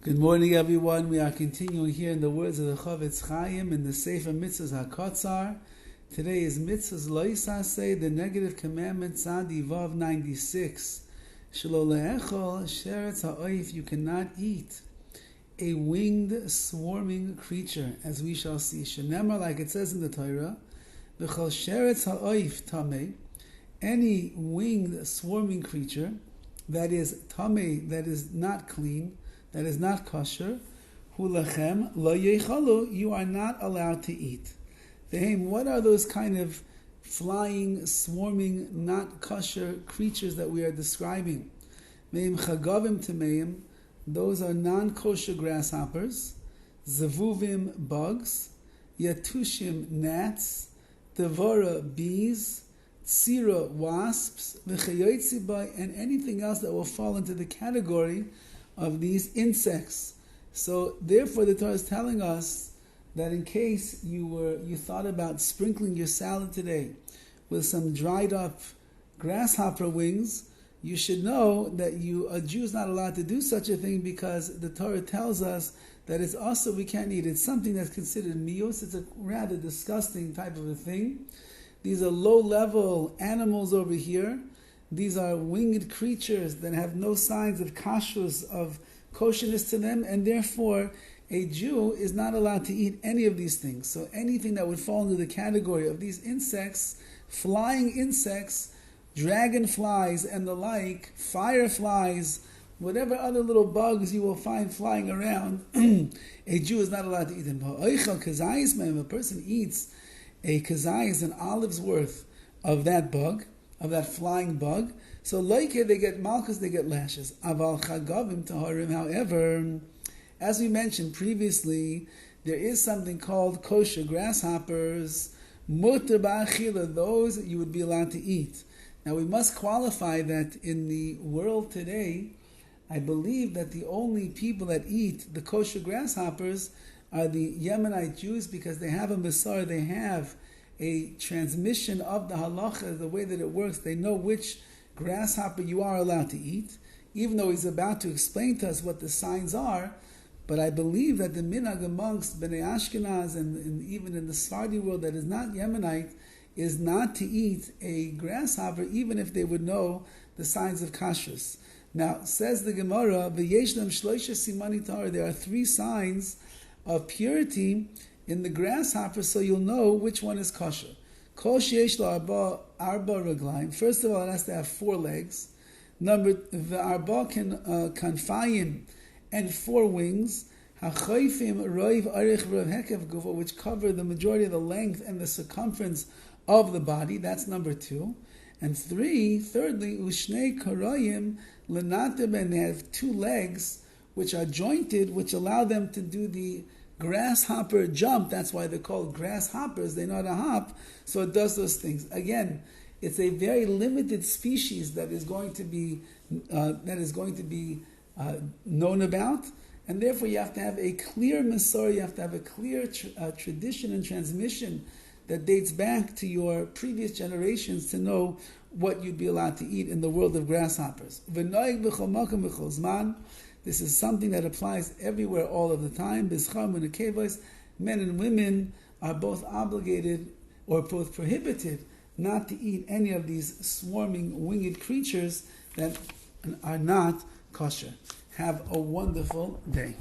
Good morning, everyone. We are continuing here in the words of the HaChaim in the Sefer Mitzvahs HaKatzar. Today is Mitzvahs Lo Yisaseh, the negative commandment, Tzadi Vav 96. Shelo le'echol sheretz ha'oif, you cannot eat a winged, swarming creature, as we shall see. Shenemar, like it says in the Torah, V'chol sheretz ha'oif tameh, any winged, swarming creature that is tameh, that is not clean, that is not kosher, hu lachem lo yechalu, you are not allowed to eat. Vehem, what are those kind of flying, swarming, not kosher creatures that we are describing? Vehem chagavim tameim, those are non-kosher grasshoppers, zavuvim, bugs, yatushim, gnats, devora, bees, tsira, wasps, v'chayotzi, and anything else that will fall into the category of these insects. So therefore the Torah is telling us that in case you thought about sprinkling your salad today with some dried up grasshopper wings, you should know that a Jew is not allowed to do such a thing, because the Torah tells us that it's also, we can't eat. It's something that's considered mius. It's a rather disgusting type of a thing. These are low-level animals over here. These are winged creatures that have no signs of kashrus, of kosherness to them, and therefore a Jew is not allowed to eat any of these things. So anything that would fall into the category of these insects, flying insects, dragonflies and the like, fireflies, whatever other little bugs you will find flying around, a Jew is not allowed to eat them. If a person eats a kazayis, an olive's worth of that bug, of that flying bug, so like they get malchus, they get lashes. Aval chagavim taharim. However, as we mentioned previously, there is something called kosher grasshoppers, mutar ba'achila, those you would be allowed to eat. Now we must qualify that in the world today, I believe that the only people that eat the kosher grasshoppers are the Yemenite Jews, because they have a Masar, they have a transmission of the halacha, the way that it works. They know which grasshopper you are allowed to eat, even though he's about to explain to us what the signs are. But I believe that the minhag amongst Bnei Ashkenaz and even in the Sephardi world that is not Yemenite is not to eat a grasshopper, even if they would know the signs of kashrus. Now, says the Gemara, V'yeshnam shloisha simani tahor, there are 3 signs of purity in the grasshopper, so you'll know which one is kosher. Kol sheyesh lo arba raglayim. First of all, it has to have 4 legs. Number, v'arba kanfayim, and 4 wings. HaChoifim roiv arich v'rav hekev gufa, which cover the majority of the length and the circumference of the body. That's number 2. And thirdly, ushnei karayim lenateb, and they have 2 legs which are jointed, which allow them to do the grasshopper jump. That's why they're called grasshoppers. They know how to hop, so it does those things. Again, it's a very limited species that is going to be known about, and therefore you have to have a clear Masor, you have to have a clear tradition and transmission that dates back to your previous generations to know what you'd be allowed to eat in the world of grasshoppers. This is something that applies everywhere, all of the time. Men and women are both obligated or both prohibited not to eat any of these swarming winged creatures that are not kosher. Have a wonderful day.